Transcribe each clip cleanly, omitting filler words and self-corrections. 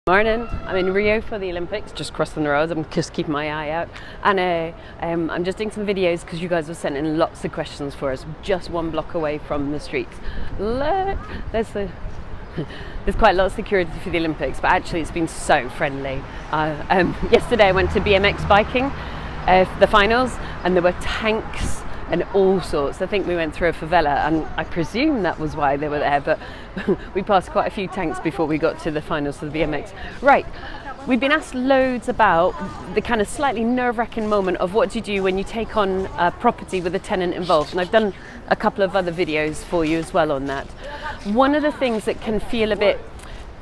Morning, I'm in Rio for the Olympics, just crossing the road. I'm just keeping my eye out, and I'm just doing some videos because you guys have sent in lots of questions for us, just one block away from the streets. Look, there's quite a lot of security for the Olympics, but actually it's been so friendly. Yesterday I went to BMX biking, the finals, and there were tanks and all sorts. I think we went through a favela, and I presume that was why they were there, but we passed quite a few tanks before we got to the finals of the BMX. Right, we've been asked loads about the kind of slightly nerve-wracking moment of what do you do when you take on a property with a tenant involved, and I've done a couple of other videos for you as well on that. One of the things that can feel a bit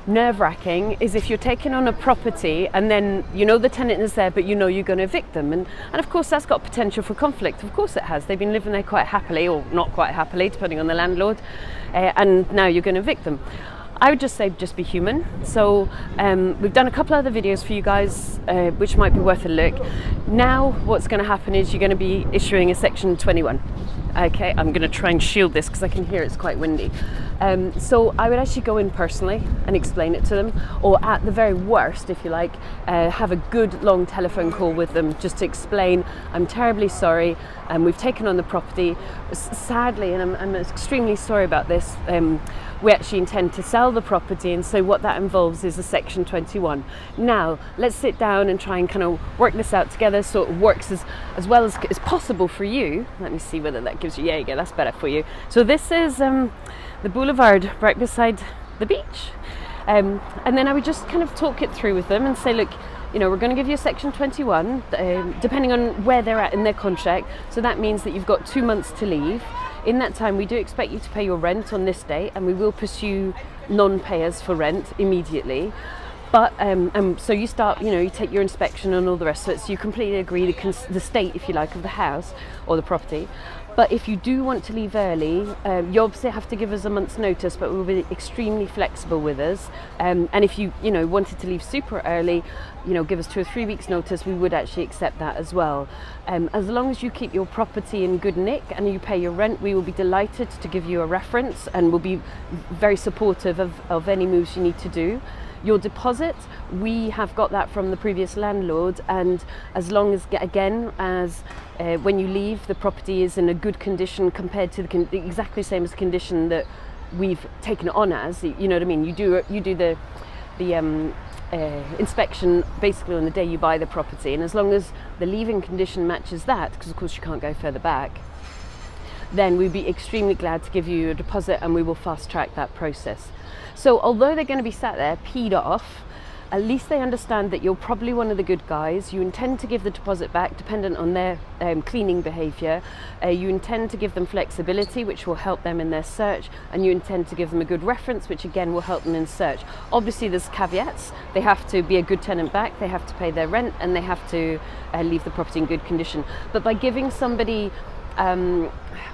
nerve-wracking is if you're taking on a property and then you know the tenant is there, but you know you're going to evict them, and of course that's got potential for conflict. Of course it has. They've been living there quite happily, or not quite happily depending on the landlord, and now you're going to evict them. I would just say just be human. So we've done a couple other videos for you guys which might be worth a look. Now what's going to happen is you're going to be issuing a section 21. Okay, I'm going to try and shield this because I can hear it's quite windy. So I would actually go in personally and explain it to them, or at the very worst, if you like, have a good long telephone call with them just to explain, I'm terribly sorry, and we've taken on the property. Sadly, and I'm extremely sorry about this, we actually intend to sell the property, and so what that involves is a section 21. Now, let's sit down and try and kind of work this out together so it works as well as possible for you. Let me see whether that gives you, yeah, you go, that's better for you. So this is the boulevard right beside the beach. And then I would just kind of talk it through with them and say, look, you know, we're going to give you a section 21, depending on where they're at in their contract. So that means that you've got 2 months to leave. In that time, we do expect you to pay your rent on this date, and we will pursue non-payers for rent immediately. But so you start, you know, you take your inspection and all the rest of it, so you completely agree the state, if you like, of the house or the property. But if you do want to leave early, you obviously have to give us a month's notice, but we'll be extremely flexible with us. And if you wanted to leave super early, you know, give us 2 or 3 weeks notice, we would actually accept that as well. As long as you keep your property in good nick and you pay your rent, we will be delighted to give you a reference, and we'll be very supportive of any moves you need to do. Your deposit, we have got that from the previous landlord, and as long as, again, as when you leave, the property is in a good condition compared to the exactly same as the condition that we've taken it on as, you know what I mean? You do the inspection basically on the day you buy the property, and as long as the leaving condition matches that, because of course you can't go further back, then we'd be extremely glad to give you a deposit, and we will fast track that process. So although they're going to be sat there peed off, at least they understand that you're probably one of the good guys. You intend to give the deposit back dependent on their cleaning behaviour. You intend to give them flexibility, which will help them in their search, and you intend to give them a good reference, which again will help them in search. Obviously there's caveats. They have to be a good tenant back, they have to pay their rent, and they have to leave the property in good condition. But by giving somebody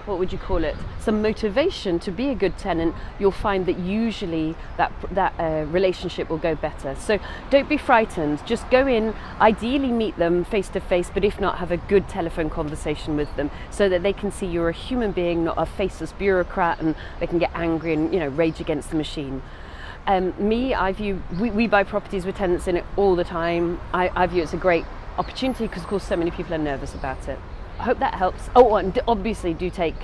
what would you call it, some motivation to be a good tenant, you'll find that usually that relationship will go better. So don't be frightened, just go in, ideally meet them face to face, but if not, have a good telephone conversation with them so that they can see you're a human being, not a faceless bureaucrat, and they can get angry and, you know, rage against the machine. I view, we buy properties with tenants in it all the time. I view it's a great opportunity because of course so many people are nervous about it. I hope that helps. Oh, and obviously do take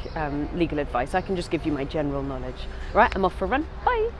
legal advice. I can just give you my general knowledge. Right, I'm off for a run. Bye.